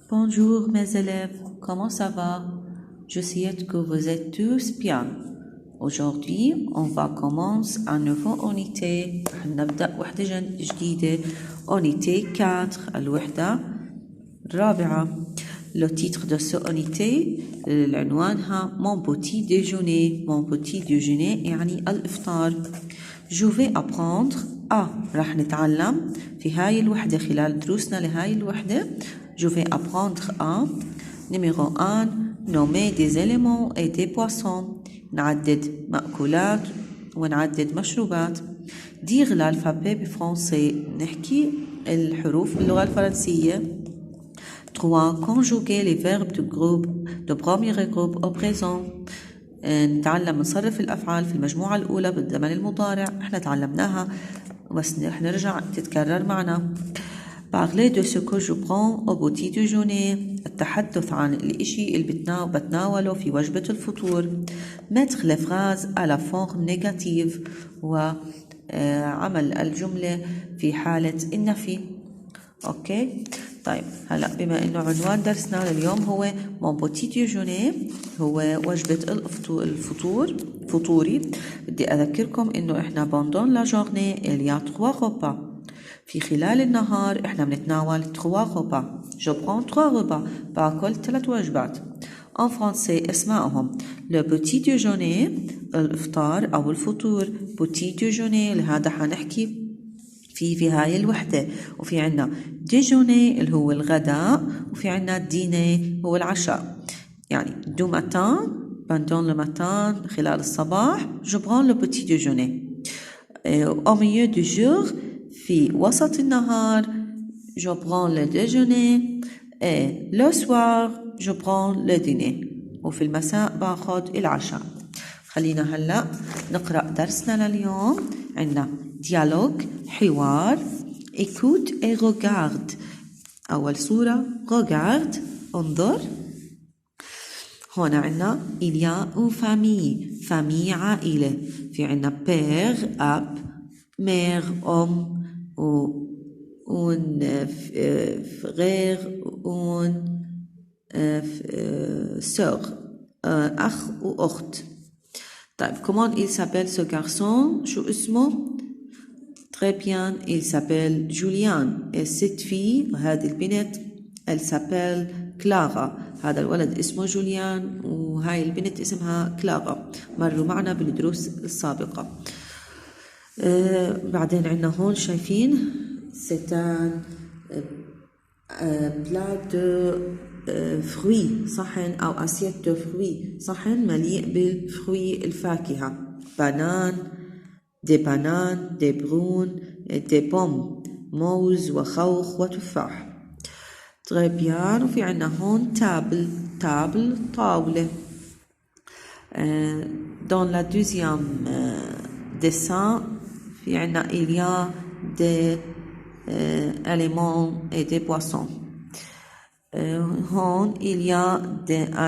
Bonjour mes élèves, comment ça va? Je souhaite que vous êtes tous bien. Aujourd'hui, on va commencer un nouveau unité. نبدأ وحدة جديدة. Unité 4, الوحدة الرابعة. Le titre de ce unité العنوانها Mon petit déjeuner. Mon petit déjeuner يعني الإفطار. Je vais apprendre راح نتعلم في هاي الوحدة خلال دروسنا لهاي الوحدة. Je vais apprendre numéro 1 nommer des éléments et des poissons. نعدد مأكولات ونعدد مشروبات. dire l'alphabet بالفرنسي نحكي الحروف باللغة الفرنسية. 3 conjuguer les verbes de premier groupe au présent. نتعلم نصرف الأفعال في المجموعة الأولى بالزمن المضارع. احنا تعلمناها بس رح نرجع تتكرر معنا. Parler de ce que je prends au petit déjeuner. التحدث عن الإشي اللي بتناوله في وجبة الفطور. Mettre les phrases à la forme négative وعمل الجملة في حالة النفي. أوكي طيب هلا بما إنه عنوان درسنا لليوم هو mon petit déjeuner هو وجبة الفطور فطوري. بدي أذكركم إنه إحنا pendant la journée il y a 3 repas. في خلال النهار إحنا بنتناول 3 repas. Je prends 3 repas. باكل 3 وجبات. En français اسمائهم le petit déjeuner الإفطار أو الفطور. petit déjeuner لهذا حنحكي في هاي الوحدة. وفي عنا déjeuner اللي هو الغداء وفي عنا dîner هو العشاء. يعني du matin pendant le matin خلال الصباح je prends le petit déjeuner. au milieu du jour في وسط النهار je prends le déjeuner et le soir je prends le dîner. وفي المساء باخذ العشاء. خلينا هلا نقرأ درسنا لليوم. عندنا dialogue حوار écoute et regarde. أول صورة regarde انظر. هنا عندنا il y a une famille عائلة. في عندنا père أب mère homme un frère une sœur أخ وأخت. طيب comment il s'appelle ce garçon شو اسمه؟ très bien il s'appelle Julien. et cette fille هذه البنت elle s'appelle Clara. هذا الولد اسمه جوليان وهاي البنت اسمها كلارا. مروا معنا بالدروس السابقة. بعدين عندنا هون شايفين c'est un plat de fruits صحن أو assiette de fruits. صحن مليء بالفروي الفاكهة. بانان des bananes des prunes des pommes موز وخوخ وتفاح. très bien. وفي عنا هون table طاولة. dans la deuxième dessin في عنا il y a des aliments et des poissons. هون il y a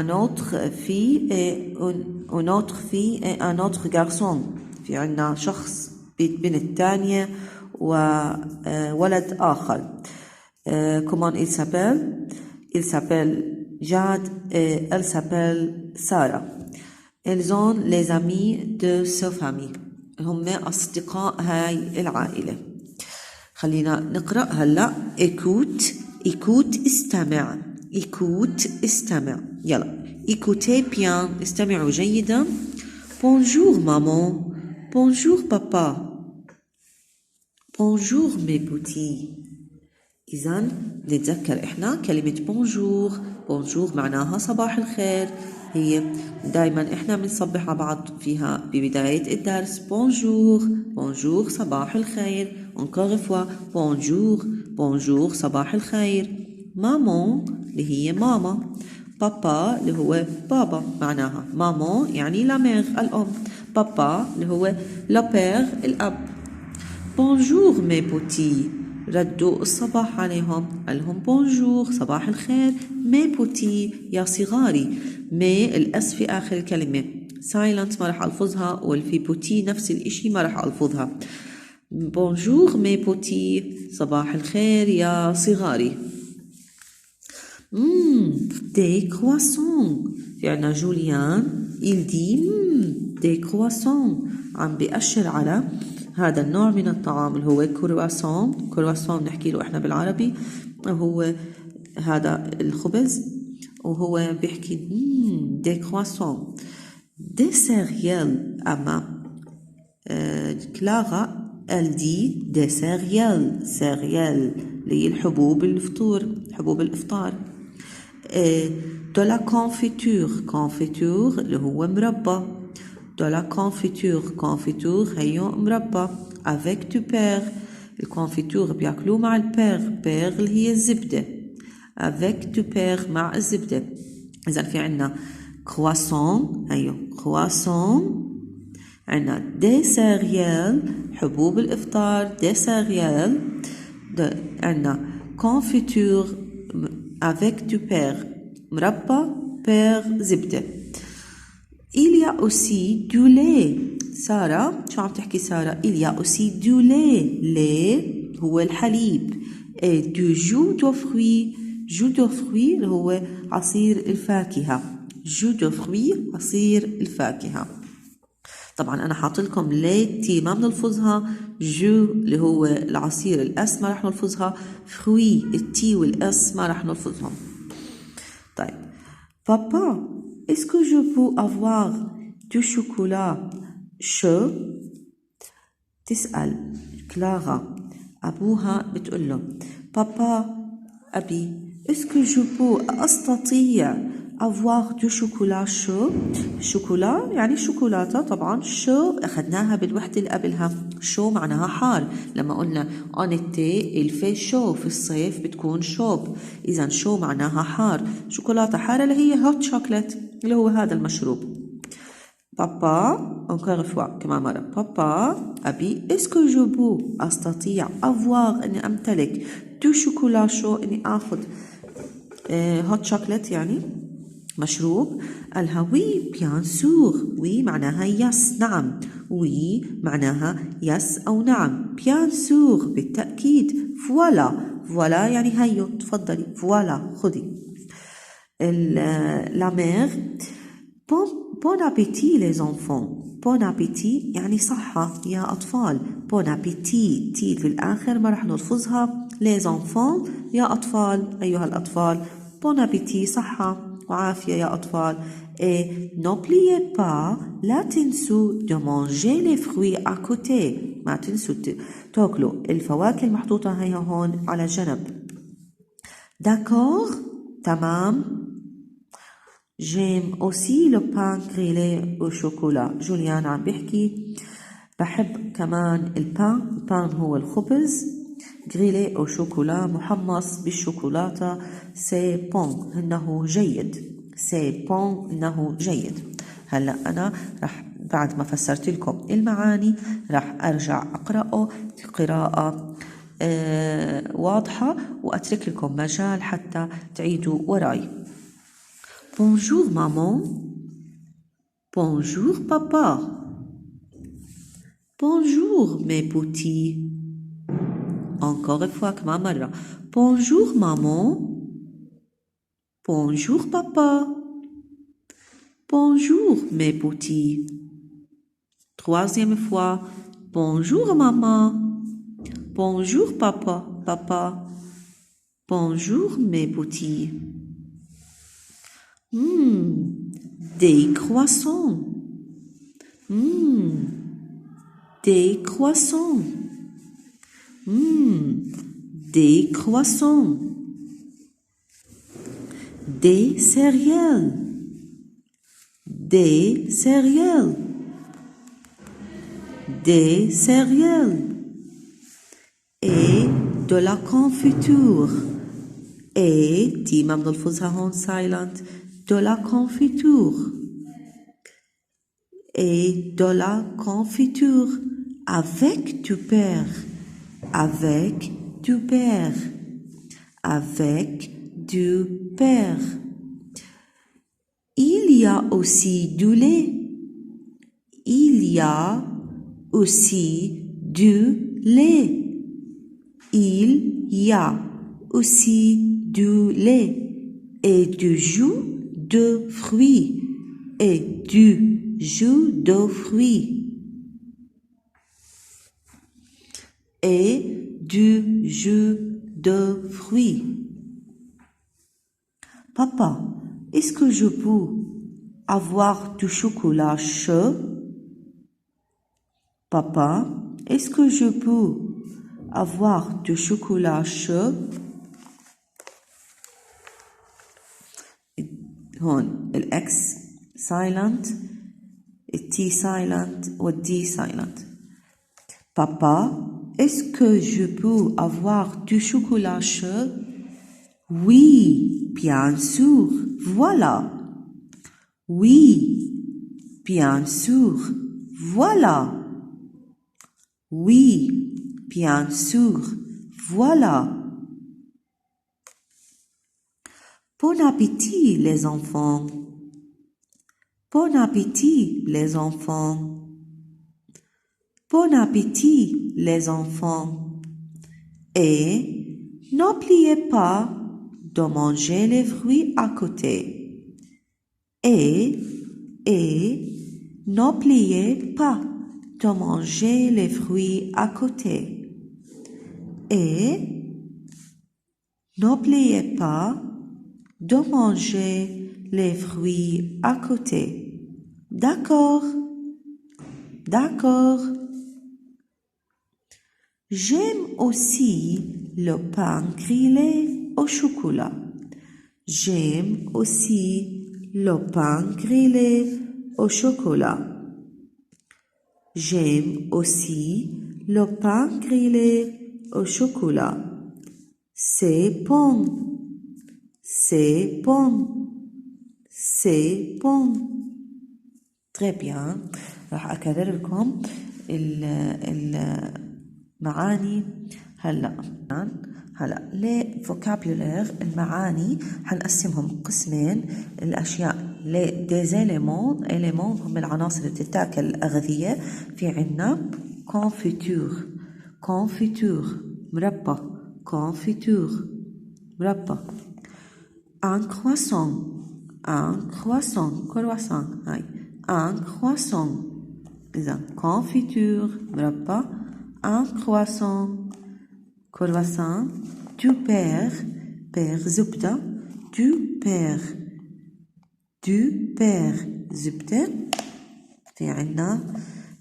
un autre fille et une autre fille et un autre garçon. في عنا شخص بنت تانية وولد آخر. comment il s'appelle? il s'appelle Jad et elle s'appelle Sarah. ils ont les amis de sa famille. هم أصدقاء هاي العائلة. خلينا نقرأ هلا. écoute استمع يلا. écoutez bien استمعوا جيدا. bonjour maman. bonjour papa. bonjour mes petits. إذن نتذكر إحنا كلمة bonjour معناها صباح الخير. هي دايما إحنا بنصبح على بعض فيها ببداية الدرس. bonjour صباح الخير. encore une fois bonjour صباح الخير. maman اللي هي ماما. بابا اللي هو بابا معناها. maman يعني la mère الأم. بابا اللي هو le père الأب. bonjour mes petits ردوا الصباح عليهم. قالهم bonjour صباح الخير. mes petits يا صغاري. mes الأس في آخر الكلمة. silent ما رح ألفظها والفي petits نفس الإشي ما رح ألفظها. bonjour mes petits صباح الخير يا صغاري. Des croissants. في عنا جوليان il dit des croissants. عم بيأشر على هذا النوع من الطعام اللي هو كرواسون. كرواسون بنحكي له احنا بالعربي، هو هذا الخبز، وهو بيحكي des croissants. des céréales. أما كلاغا elle dit des céréales. céréales اللي هي الحبوب الفطور، حبوب الإفطار. de la confiture. confiture اللي هو مربى. de la confiture. confiture هيو مربى. avec du beurre. الكونفيتور بياكلوه مع البير. بير اللي هي الزبدة. avec du beurre مع الزبدة. إذا في عنا croissant، هيو croissant. عنا des céréales حبوب الإفطار des céréales. عنا confiture avec du beurre مربى beurre زبدة. il y a aussi du lait. سارة شو عم تحكي سارة؟ il y a aussi du lait. lait هو الحليب. et du jus de fruits. jus de fruits اللي هو عصير الفاكهة. jus de fruits عصير الفاكهة. طبعا أنا حاطلكم ليتي ما بنلفظها. جو اللي هو العصير الأس ما رح نلفظها. فروي التي والأس ما رح نلفظهم. طيب بابا est-ce que je peux avoir du chocolat chaud؟ تسأل كلارا أبوها بتقول له بابا أبي est-ce que je peux أستطيع avoir du chocolat chaud؟ شوكولا يعني شوكولاتة طبعا. شو أخذناها بالوحدة اللي قبلها. شو معناها حار. لما قلنا on était il fait chaud في الصيف بتكون شوب. إذا شو معناها حار. شوكولاتة حارة اللي هي هوت شوكولات اللي هو هذا المشروب. بابا encore une fois كمان مرة بابا أبي est-ce que je peux أستطيع avoir أني أمتلك du chocolat chaud أني أخذ هوت شوكولات يعني مشروب. قالها وي بيان سور. وي معناها يس نعم. وي معناها يس أو نعم. بيان سور بالتأكيد. فوالا. فوالا يعني هيو تفضلي. فوالا خذي. لا مير بون أبيتي les enfants. بون أبيتي يعني صحة يا أطفال. بون أبيتي تي في الآخر ما رح نلفظها. les enfants يا أطفال أيها الأطفال. بون أبيتي صحة وعافية يا أطفال. et n'oubliez pas لا تنسوا de manger les fruits à côté. ما تنسوا تاكلوا الفواكه المحطوطة هي هون على جنب. d'accord تمام. j'aime aussi le pain grillé au chocolat. جوليان عم بيحكي بحب كمان البان. البان هو الخبز. grillé au chocolat محمص بالشوكولاتة. c'est bon إنه جيد. c'est bon إنه جيد. هلأ أنا رح بعد ما فسرت لكم المعاني رح أرجع أقرأه قراءة واضحة وأترك لكم مجال حتى تعيدوا وراي. bonjour maman. bonjour papa. bonjour mes petits. encore une fois كمان مرة. bonjour maman. bonjour papa. bonjour mes petits. troisième fois. bonjour maman. bonjour papa. papa. bonjour mes petits. des croissants. des croissants. des croissants. des céréales. des céréales. des céréales. et de la confiture. et دي ما بنلفظها هون silent. de la confiture. et de la confiture avec du beurre. avec du beurre. avec du beurre. il y a aussi du lait. il y a aussi du lait. il y a aussi du lait. et du jus de fruits et du jus de fruits et du jus de fruits. Papa, est-ce que je peux avoir du chocolat chaud? Papa, est-ce que je peux avoir du chocolat chaud? هون الإكس silent, التي silent والدي silent. Papa, est-ce que je peux avoir du chocolat chaud? Oui, bien sûr, voilà. Oui, bien sûr, voilà. Oui, bien sûr, voilà. Bon appétit, les enfants. Bon appétit, les enfants. Bon appétit, les enfants. Et n'oubliez pas de manger les fruits à côté. Et n'oubliez pas de manger les fruits à côté. Et n'oubliez pas de manger les fruits à côté. D'accord? D'accord. J'aime aussi le pain grillé au chocolat. J'aime aussi le pain grillé au chocolat. J'aime aussi le pain grillé au chocolat. C'est bon. C'est bon. C'est bon. Très bien. راح أكرر لكم المعاني هلا لي vocabulaire. المعاني حنقسمهم قسمين. الأشياء لي des éléments هم العناصر اللي بتتاكل الأغذية. في عنا confiture مربى مربى. un croissant هاي un croissant. إذا confiture مربى un croissant du père زبدة du père زبدة. في عنا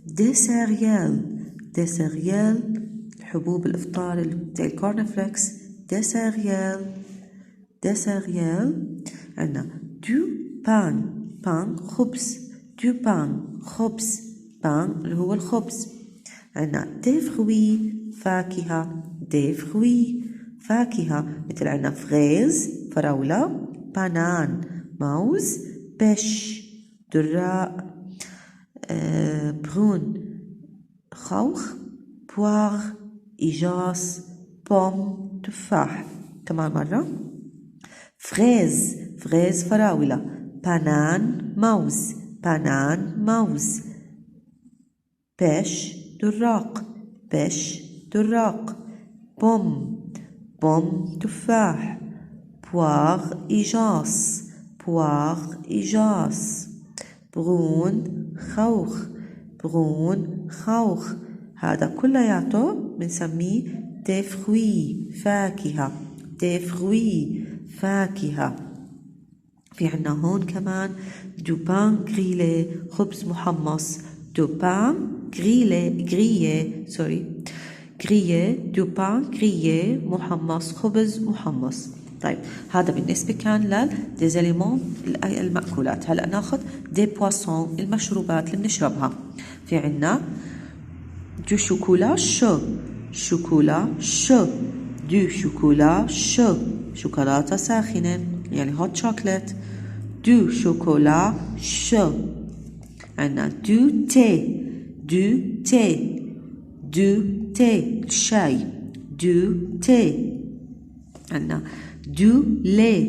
des céréales حبوب الإفطار زي الكورنفليكس. des céréales. عنا du pain خبز. du pain خبز. pain اللي هو الخبز. عنا des fruits فاكهة. des fruits فاكهة مثل عنا فريز فراولة. بانان موز. بش دراء. برون خوخ. بواغ إيجاص. بوم تفاح. كمان مرة فريز فراولة. بانان موز. بش دراق. بوم تفاح. بواغ إيجاص. برون خوخ. هذا كلياته بنسميه des fruits فاكهة. في عنا هون كمان du pain grillé خبز محمص. du pain grillé du pain grillé محمص خبز محمص. طيب هذا بالنسبة كان des éléments المأكولات. هلأ ناخذ des poissons المشروبات اللي بنشربها. في عنا du chocolat chaud du chocolat chaud شوكولاتة ساخنة يعني hot chocolate. du chocolat chaud. عنا du thé الشاي. du thé. عنا du lait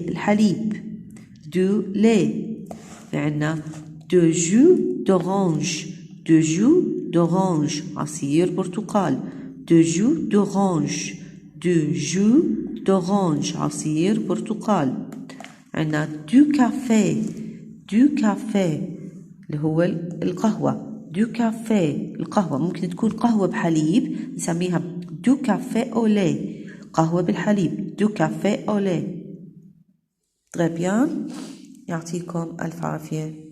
الحليب. du lait. عنا du jus d'orange عصير برتقال. du jus دو جو d'orange عصير برتقال. عندنا دو كافيه اللي هو القهوة. دو كافيه القهوة ممكن تكون قهوة بحليب نسميها دو كافيه أولي، قهوة بالحليب دو كافيه أولي. Très bien. يعطيكم ألف عافية.